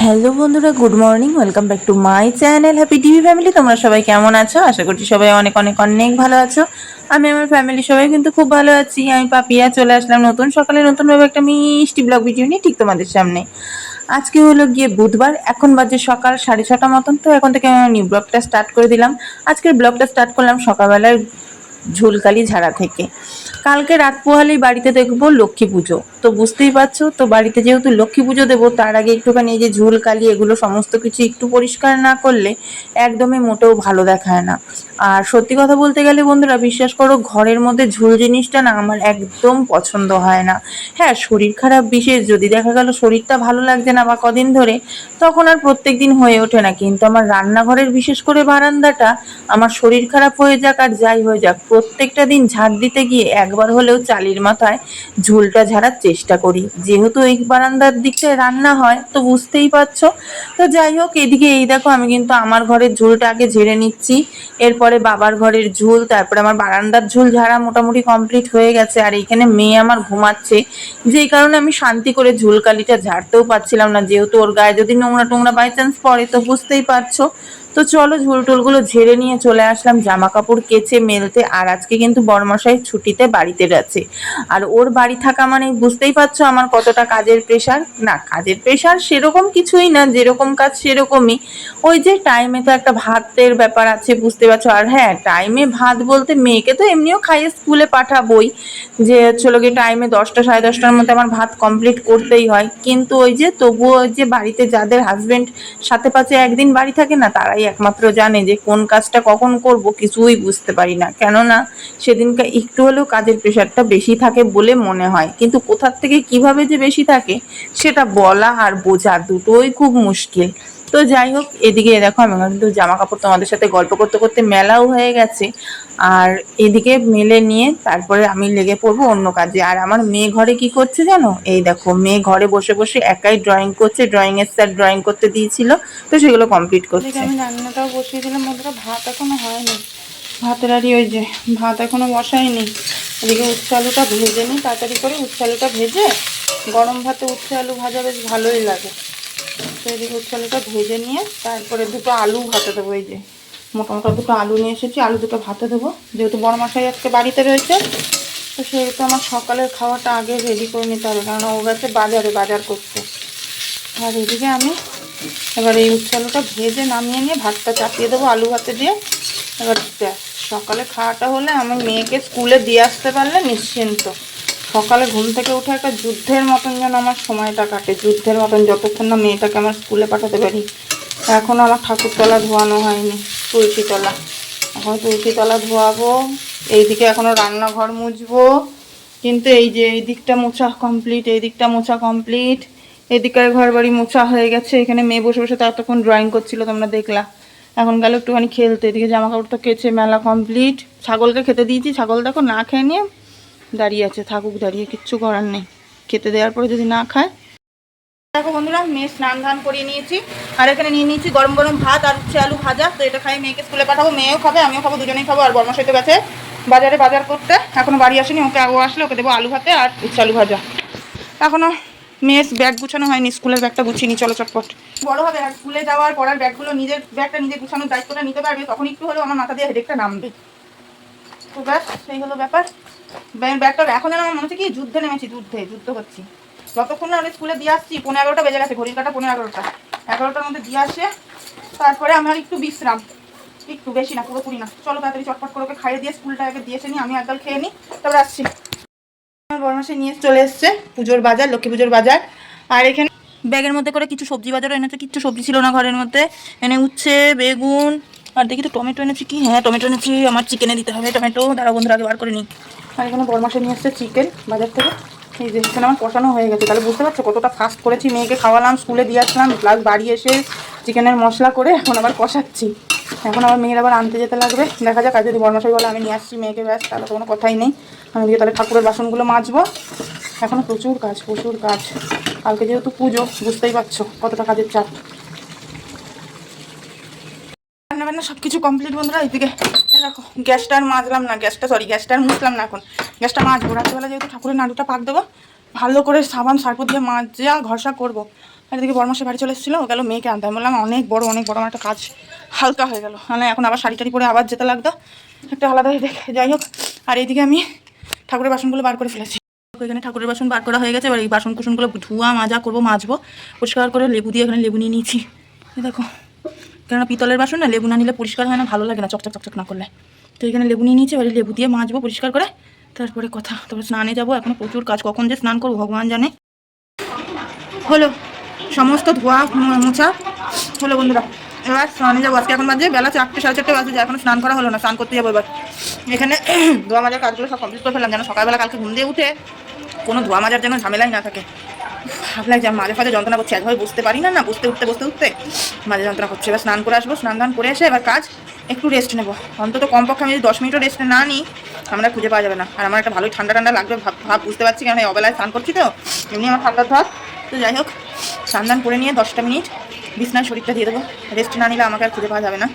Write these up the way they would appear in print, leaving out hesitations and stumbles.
Hello বন্ধুরা, good morning. Welcome back to my channel happy TV family. তোমরা সবাই কেমন আছো? আশা করছি সবাই অনেক অনেক অনেক ভালো আছো। আমি আমার ফ্যামিলি সবাই কিন্তু খুব ভালো আছি। আমি পাপিয়া চলে আসলাম নতুন সকালে নতুনভাবে একটা মিষ্টি ব্লগ ভিডিও নিয়ে ঠিক তোমাদের সামনে। আজকে হলো গিয়ে বুধবার, এখন বাজে সকাল 6:30 মতন। তো এখন থেকে আমি নিউ ব্লগটা স্টার্ট করে দিলাম। আজকের ব্লগটা স্টার্ট করলাম সকালবেলায় ঝুলকালি ঝাড়া থেকে। কালকে রাত পোহালেই বাড়িতে দেখবো লক্ষ্মী পুজো, তো বুঝতেই পারছো। তো বাড়িতে যেহেতু লক্ষ্মী পুজো দেবো, তার আগে একটুখানি এই যে ঝুলকালি এগুলো সমস্ত কিছু একটু পরিষ্কার না করলে একদমই মোটেও ভালো দেখায় না। আর সত্যি কথা বলতে গেলে বন্ধুরা, বিশ্বাস করো, ঘরের মধ্যে ঝুল জিনিসটা না আমার একদম পছন্দ হয় না। হ্যাঁ, শরীর খারাপ বিশেষ যদি দেখা গেল শরীরটা ভালো লাগছে না বা কদিন ধরে, তখন আর প্রত্যেক দিন হয়ে ওঠে না। কিন্তু আমার রান্নাঘরের বিশেষ করে বারান্দাটা, আমার শরীর খারাপ হয়ে যাক আর যাই হয়ে যাক, প্রত্যেকটা দিন ঝাড় দিতে গিয়ে একবার হলেও চালির মাথায় ঝুলটা ঝাড়ার চেষ্টা করি। যেহেতু এই বারান্দার দিকটায় রান্না হয়, তো বুঝতেই পারছো। তো যাই হোক, এদিকে এই দেখো আমি কিন্তু আমার ঘরের ঝুলটা আগে ঝেড়ে নিচ্ছি, এরপরে বাবার ঘরের ঝুল, তারপরে আমার বারান্দার ঝুল ঝাড়া মোটামুটি কমপ্লিট হয়ে গেছে। আর এইখানে মেয়ে আমার ঘুমাচ্ছে, যেই কারণে আমি শান্তি করে ঝুলকালিটা ঝাড়তেও পারছিলাম না, যেহেতু ওর গায়ে যদি নোংরা টোংরা বাই চান্স পড়ে তো বুঝতেই পারছো। তো চলো ঝুল টুলগুলো ঝেড়ে নিয়ে চলে আসলাম জামা কাপড় কেচে মেলতে। আর আজকে কিন্তু বড়মশাই ছুটিতে বাড়িতে আছে। আর ওর বাড়ি থাকা মানে বুঝতেই পারছো আমার কতটা কাজের প্রেশার। না, কাজের প্রেশার সেরকম কিছুই না, যেরকম কাজ সেরকমই। ওই যে টাইমে তো একটা ভাতের ব্যাপার আছে, বুঝতে পারছো। আর হ্যাঁ, টাইমে ভাত বলতে মেয়েকে তো এমনিও খাইয়ে স্কুলে পাঠাবোই, যে হচ্ছে গিয়ে টাইমে 10টা 10:30টার মধ্যে আমার ভাত কমপ্লিট করতেই হয়। কিন্তু ওই যে তবুও ওই যে বাড়িতে যাদের হাজবেন্ড সাথে পাঁচে একদিন বাড়ি থাকে না, তারাই একমাত্র জানে যে কোন কাজটা কখন করব কিছুই বুঝতে পারি না। কেননা সেদিনকে একটু হলেও কাজের প্রেশারটা বেশি থাকে বলে মনে হয়, কিন্তু কোথার থেকে কিভাবে যে বেশি থাকে সেটা বলা আর বোঝা দুটোই খুব মুশকিল। তো যাই হোক, এদিকে দেখো আমি কিন্তু জামা কাপড় তোমাদের সাথে গল্প করতে করতে মেলাও হয়ে গেছে। আর এদিকে মেলে নিয়ে তারপরে আমি লেগে পড়বো অন্য কাজে। আর আমার মেয়ে ঘরে কি করছে জানো? এই দেখো, মেয়ে ঘরে বসে বসে একাই ড্রয়িং করছে, ড্রয়িং এর স্যার ড্রয়িং করতে দিয়েছিল, তো সেগুলো কমপ্লিট করছে। আমি রান্নাটাও বসিয়ে দিলাম বন্ধুরা, ভাত এখনো হয়নি। ভাতের আরই ওই যে ভাত এখনো বসাইনি। এদিকে উচ্ছে আলুটা ভেজে নিই তাড়াতাড়ি করে। উচ্ছে আলুটা ভেজে গরম ভাতে উচ্ছে আলু ভাজা বেশ ভালোই লাগে। তো এদিকে উচ্ছে আলুটা ভেজে নিয়ে তারপরে দুটো আলু ভাতে দেবো। এই যে মোটা মোটা দুটো আলু নিয়ে এসেছি, আলু দুটো ভাতে দেবো। যেহেতু বড় মশাই আজকে বাড়িতে রয়েছে, তো সেহেতু আমার সকালের খাওয়াটা আগে রেডি করে নিতে হবে, কারণ ও গেছে বাজারে বাজার করতে। আর এদিকে আমি এবার এই উচ্ছে আলুটা ভেজে নামিয়ে নিয়ে ভাতটা চাপিয়ে দেবো আলু ভাতে দিয়ে। এবার সকালে খাওয়াটা হলে আমার মেয়েকে স্কুলে দিয়ে আসতে পারলে নিশ্চিন্ত। সকালে ঘুম থেকে উঠে একটা যুদ্ধের মতন যেন আমার সময়টা কাটে, যুদ্ধের মতন, যতক্ষণ না মেয়েটাকে আমার স্কুলে পাঠাতে পারি। এখনও আমার ঠাকুরতলা ধোয়ানো হয়নি, তুলসীতলা। এখন তুলসীতলা ধোয়াবো, এইদিকে এখনও রান্নাঘর মুছবো। কিন্তু এই যে এই দিকটা মোছা কমপ্লিট, এই দিকটা মোছা কমপ্লিট, এদিকের ঘর বাড়ি মোছা হয়ে গেছে। এখানে মেয়ে বসে বসে ততক্ষণ ড্রয়িং করছিল, তোমরা দেখলা। এখন গেল একটুখানি খেলতে। এদিকে জামা কাপড় তো কেচে মেলা কমপ্লিট। ছাগলকে খেতে দিয়েছি, ছাগল দেখো না খেয়ে নিয়ে দাঁড়িয়ে আছে। থাকুক দাঁড়িয়ে, কিচ্ছু করার নেই। খেতে দেওয়ার পরে যদি না খায়। দেখো বন্ধুরা, মেয়ে স্নান ধান করিয়ে নিয়েছি। আর এখানে নিয়ে নিয়েছি গরম গরম ভাত আর উচ্ছে আলু ভাজা। তো এটা খাই মেয়েকে স্কুলে পাঠাবো, মেয়েও খাবে আমিও খাবো, দুজনেই খাবো। আর বর্মশাই তো গেছে বাজারে বাজার করতে, এখনো বাড়ি আসেনি। ওকে আসলে ওকে দেবো আলু ভাতে আর উচ্ছে আলু ভাজা। এখনো মেয়ের ব্যাগ গুছানো হয়নি, স্কুলের ব্যাগটা গুছিয়ে নি। চলো চটপট। বড় হবে আর স্কুলে যাওয়ার পড়ার ব্যাগগুলো, নিজের ব্যাগটা নিজে গুছানোর দায়িত্বটা নিতে পারবে, তখন একটু হলেও আমার মাথা দিয়ে হেডেকটা নামবে। তো ব্যাস সেই হলো ব্যাপার। ব্যাগটা এখন যেন আমার মনে হচ্ছে কি যুদ্ধে নেমেছি, যুদ্ধ করছি। যতক্ষণ না আমি স্কুলে দিয়ে আসছি 11:30 বেজে গেছে, ঘড়ির কাটা 11:30। 11টার মধ্যে দিয়ে আসে তারপরে আমার একটু বিশ্রাম, একটু বেশি না, পুরোপুরি না। চলো তাড়াতাড়ি চটপট করে ওকে খাইয়ে দিয়ে স্কুলটা আগে দিয়েছে নি, আমি একদল খেয়ে নিই, তারপরে আসছি। আমার বড় মাসে নিয়ে চলে এসছে পুজোর বাজার, লক্ষ্মী পুজোর বাজার। আর এখানে ব্যাগের মধ্যে করে কিছু সবজি বাজারও এনেছে, কিচ্ছু সবজি ছিল না ঘরের মধ্যে। এনে উচ্ছে, বেগুন, আর দেখি তো টমেটো এনেছি কি, হ্যাঁ টমেটো এনেছি। আমার চিকেনে দিতে হবে টমেটো, দাঁড়া বন্ধুরা আগে বার করে নিই। আর এখানে বড় মাসে নিয়ে এসছে চিকেন বাজার থেকে। এই যে এখানে আমার কষানো হয়ে গেছে, তাহলে বুঝতে পারছো কতটা ফাস্ট করেছি। মেয়েকে খাওয়ালাম, স্কুলে দিয়ে আসলাম, প্লাস বাড়ি এসে চিকেনের মশলা করে এখন আবার কষাচ্ছি। এখন আমার মেয়ের আবার আনতে যেতে লাগবে, দেখা যাক। আর যদি বড়মশাই বলে আমি নিয়ে আসছি মেয়েকে, ব্যাস তাহলে তো কোনো কথাই নেই। আমি দিয়ে তাহলে ঠাকুরের বাসনগুলো মাজবো। এখনও প্রচুর কাজ, প্রচুর কাজ। কালকে যেহেতু পুজো, বুঝতেই পারছো কতটা কাজের চাপ। রান্নাবান্না সব কিছু কমপ্লিট বন্ধুরা। এইদিকে দেখো গ্যাসটা আর মাজলাম না, গ্যাসটা আর মুছলাম না, এখন গ্যাসটা মাজবো। রাত্রিবেলা যেহেতু ঠাকুরের নাড়ুটা পাক দেবো, ভালো করে সাবান সার্ফ দিয়ে মাজা ঘষা করবো। আর এদিকে বরমাসে বাড়ি চলে এসেছিলো, গেলো মেয়েকে আনতে। আমি বললাম অনেক বড় আমার একটা কাজ হালকা হয়ে গেল, মানে এখন আবার শাড়ি টাড়ি পরে আবার যেতে লাগতো, একটা আলাদাই দেখে। যাই হোক, আর এইদিকে আমি ঠাকুরের বাসনগুলো বার করে ফেলেছি। এখানে ঠাকুরের বাসন বার করা হয়ে গেছে। এবার এই বাসন কুসনগুলো ধোয়া মাজা করবো, মাজবো, পরিষ্কার করে লেবু দিয়ে এখানে লেবু নিয়ে নিয়েছি। দেখো, কেননা পিতলের বাসন না, লেবু না নিলে পরিষ্কার হয় না, ভালো লাগে না চকচক চকচক না করলে। তো এখানে লেবু নিয়ে নিয়েছি, এবার লেবু দিয়ে মাজবো পরিষ্কার করে, তারপরে কথা। তারপরে স্নানে যাবো, এখন প্রচুর কাজ, কখন যে স্নান করবো ভগবান জানে। হলো সমস্ত ধোয়া মোছা হলো বন্ধুরা, এবার স্নানে যাবো। আজকে এখন বাজে বেলা 4টে 4:30 বাজে, এখন স্নান করা হলো না, স্নান করতে যাবো এবার। এখানে ধোয়া মাজার কাজগুলো সব কমপ্লিট করে ফেললাম, যেন সকালবেলা কালকে ঘুম দিয়ে উঠে কোনো ধোয়া মাজার যেন ঝামেলাই না থাকে। ভাবলাই যে মাঝে ফাঝে যন্ত্রণা করছে, একভাবে বুঝতে পারি না, বসতে উঠতে মাঝে যন্ত্রণা করছে। এবার স্নান করে আসবো, স্নান দান করে এসে এবার কাজ, একটু রেস্ট নেবো। অন্তত কমপক্ষে আমি যদি 10 মিনিটও রেস্ট না নিই, আমরা খুঁজে পাওয়া যাবে না। আর আমার একটা ভালোই ঠান্ডা ঠান্ডা লাগবে ভাব বুঝতে পারছি, কারণ এই অবেলায় স্নান করছি তো, এমনি আমার ঠান্ডার ধাপ। তো যাই হোক, স্নান দান করে নিয়ে 10টা মিনিট বিছনায় শরীরটা দিয়ে দেবো। রেস্ট না নিলে আমাকে আর খুঁজে পাওয়া যাবে না,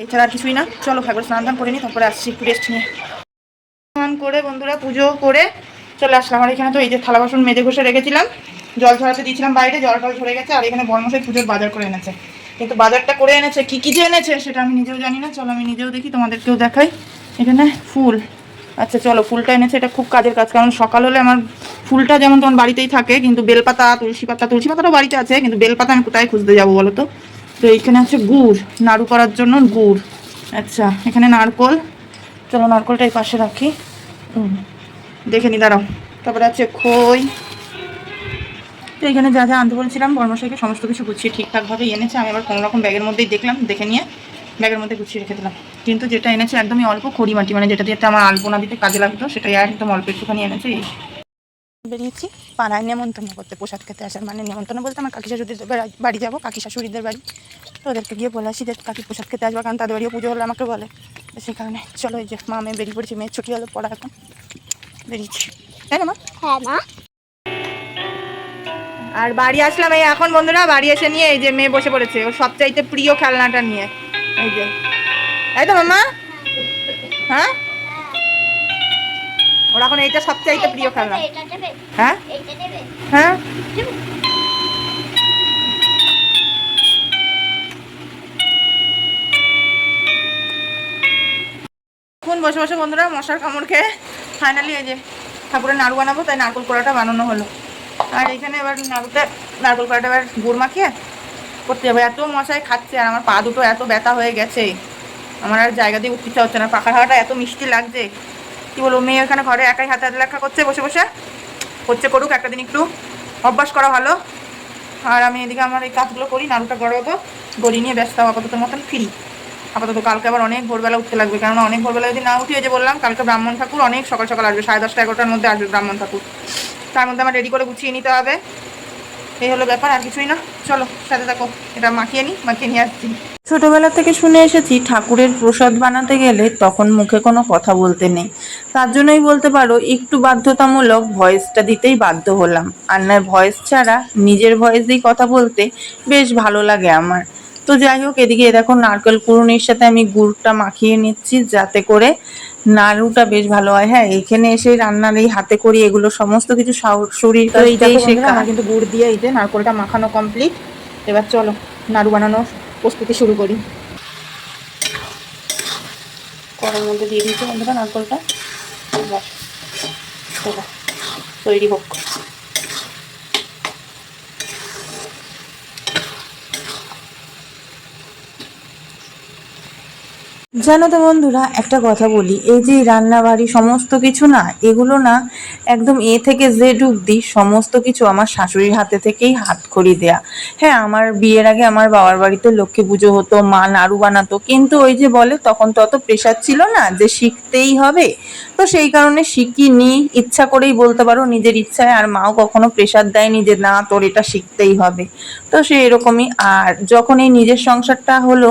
এছাড়া আর কিছুই না। চলো একবার স্নান দান করে নিই, তারপরে আসছি একটু রেস্ট নিয়ে। স্নান করে বন্ধুরা পুজো করে চলে আসলাম। আর এখানে তো এই যে থালা বাসন মেজে ঘষে রেখেছিলাম, জল ঝরাতে দিয়েছিলাম বাইরে, জল টল ঝরে গেছে। আর এখানে বর্মশাই পুজোর বাজার করে এনেছে, কিন্তু বাজারটা করে এনেছে কি কি যে এনেছে সেটা আমি নিজেও জানি না। চলো আমি নিজেও দেখি, তোমাদেরকেও দেখাই। এখানে ফুল, আচ্ছা চলো, ফুলটা এনেছে, এটা খুব কাজের কাজ, কারণ সকাল হলে আমার ফুলটা যেমন তোমার বাড়িতেই থাকে, কিন্তু বেলপাতা তুলসী পাতাটাও বাড়িতে আছে, কিন্তু বেলপাতা আমি কোথায় খুঁজতে যাবো বলো তো। তো এইখানে আছে গুড়, নাড়ু করার জন্য গুড়। আচ্ছা এখানে নারকোল, চলো নারকোলটা এই পাশে রাখি, দেখে নি দাঁড়াও। তারপরে আছে খই। তো এখানে যা যা আনতে বলছিলাম বর্মশাইকে সমস্ত কিছু গুছিয়ে ঠিকঠাকভাবে এনেছে। আমি আবার কোনোরকম ব্যাগের মধ্যেই দেখলাম, দেখে নিয়ে ব্যাগের মধ্যে গুছিয়ে রেখে দিলাম। কিন্তু যেটা এনেছে একদমই অল্প, খড়ি মাটি, মানে যেটা দিয়ে আমার আলপনা দিতে কাজে লাগতো, সেটাই একদম অল্প একটুখানি এনেছে। এই বেরিয়েছি পাড়ায় নেমন্তন্ন করতে, প্রসাদ খেতে আসার, মানে নেমন্তন্ন বলতে আমার কাকি শাশুড়িদের বাড়ি যাবো, কাকি শাশুড়িদের বাড়ি। তো ওদেরকে গিয়ে বলে আসি যে কাকি প্রসাদ খেতে আসবো, কারণ তাদের বাড়িও পুজো হলে আমাকে বলে। তো সেই কারণে চলো, এই যে মা মেয়ে বেরিয়ে পড়েছি, মেয়ের ছুটি হলো, পড়া এখন বেরিয়েছি, তাই না মা? হ্যাঁ মা। আর বাড়ি আসলাম এই এখন বন্ধুরা, বাড়ি এসে নিয়ে এই যে মেয়ে বসে পড়েছে ওর সবচাইতে প্রিয় খেলনাটা নিয়ে, এই যে, তাই তো মামা? হ্যাঁ, ওর এখন এইটা সবচাইতে প্রিয় খেলনা। হ্যাঁ হ্যাঁ, এখন বসে বসে বন্ধুরা মশার কামড় খেয়ে ফাইনালি এই যে ঠাকুরের নাড়ু বানাবো, তাই নারকোল কোড়াটা বানানো হলো। আর এখানে এবার নারকোল কোড়াটা এবার গুড় মাখিয়ে করতে যাবো। এত মশাই খাচ্ছে, আর আমার পা দুটো এত ব্যথা হয়ে গেছে, আমার আর জায়গা দিয়ে উঠতে ইচ্ছা হচ্ছে না। পাখার হাওয়াটা এত মিষ্টি লাগছে, কি বলবো। মেয়ে ওখানে ঘরে একাই হাতে হাতে লেখা করছে বসে বসে, করুক, একটা দিন একটু অভ্যাস করা ভালো। আর আমি এদিকে আমার এই কাজগুলো করি, নাড়ুটা গড়াবো, গড়ি নিয়ে ব্যস্ত আপাতত মতন ফ্রি। আপাতত কালকে আবার অনেক ভোরবেলা উঠতে লাগবে, কারণ অনেক ভোরবেলা যদি না উঠি, যে বললাম কালকে ব্রাহ্মণ ঠাকুর অনেক সকাল সকাল আসবে, 10:30 11টার মধ্যে আসবে ব্রাহ্মণ ঠাকুর। তার মধ্যে আমার রেডি করে গুছিয়ে নিতে হবে, এই হলো ব্যাপার, আর কিছুই না। চলো সাথে থাকো, এটা মাখিয়ে নিয়ে আসছি। ছোটবেলা থেকে শুনে এসেছি ঠাকুরের প্রসাদ বানাতে গেলে তখন মুখে কোনো কথা বলতে নেই, তার জন্যই বলতে পারো একটু বাধ্যতামূলক ভয়েসটা দিতেই বাধ্য হলাম। আর না, ভয়েস ছাড়া নিজের ভয়েস দিয়ে কথা বলতে বেশ ভালো লাগে আমার। তো যাই হোক, এদিকে দেখো নারকেল কুড়ুনির সাথে আমি গুড়টা মাখিয়ে নিচ্ছি, যাতে করে নাড়ুটা বেশ ভালো হয়। হ্যাঁ, এখানে এসে রান্নার এই হাতে করি, এগুলো সমস্ত কিছু শরীর কাজটাই শেখা। আমার কিন্তু গুড় দিয়ে এই যে নারকোলটা মাখানো কমপ্লিট। এবার চলো নাড়ু বানানোর প্রস্তুতি শুরু করি। কড়াইয়ের মধ্যে দিয়ে দিয়েছি বন্ধুরা নারকোলটা, চলো তৈরি হোক। জানো তো বন্ধুরা, একটা কথা বলি, এই যে রান্নাবাড়ি সমস্ত কিছু না, এগুলো না একদম এ থেকে জেড অব্দি সমস্ত কিছু আমার শাশুড়ির হাতে থেকেই হাতখড়ি দেয়া। হ্যাঁ, আমার বিয়ের আগে আমার বাবার বাড়িতে লক্ষ্মী পুজো হতো, মা নাড়ু বানাতো, কিন্তু ওই যে বলে তখন তো অত প্রেশার ছিল না যে শিখতেই হবে। তো সেই কারণে শিখিনি, ইচ্ছা করেই বলতে পারো, নিজের ইচ্ছায়। আর মাও কখনো প্রেশার দেয়নি যে না তোর এটা শিখতেই হবে। তো সে এরকমই। আর যখন এই নিজের সংসারটা হলো,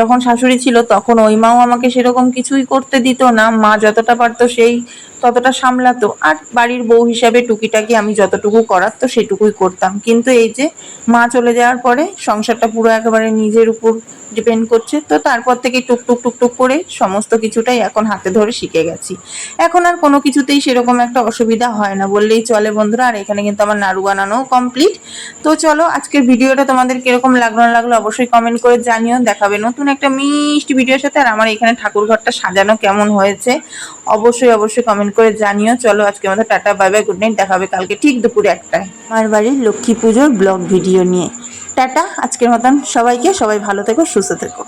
যখন শাশুড়ি ছিল তখন ওই মাও আমাকে সেরকম কিছুই করতে দিত না, মা যতটা পারতো সেই ততটা সামলাতো, আর বাড়ির বউ হিসাবে টুকিটাকি আমি যতটুকু করার তো সেটুকুই করতাম। কিন্তু এই যে মা চলে যাওয়ার পরে সংসারটা পুরো একেবারে নিজের উপর ডিপেন্ড করছে, তো তারপর থেকে টুকটুক টুকটুক করে সমস্ত কিছুটাই এখন হাতে ধরে শিখে গেছি। এখন আর কোনো কিছুতেই সেরকম একটা অসুবিধা হয় না বললেই চলে বন্ধুরা। আর এখানে কিন্তু আমার নাড়ু বানানো কমপ্লিট। তো চলো আজকের ভিডিওটা তোমাদের কিরকম লাগলো না লাগলো অবশ্যই কমেন্ট করে জানিও। দেখাবে নতুন একটা মিষ্টি ভিডিওর সাথে। আর আমার এখানে ঠাকুর ঘরটা সাজানো কেমন হয়েছে অবশ্যই অবশ্যই কমেন্ট করে জানিও। চলো আজকের মতো tata, bye bye, good night. দেখাবে কালকে ঠিক দুপুরে 1টায় আমার বাড়ির লক্ষ্মী পুজোর ব্লগ ভিডিও নিয়ে। টাটা আজকের মতন সবাইকে, সবাই ভালো থেকো, সুস্থ থেকো।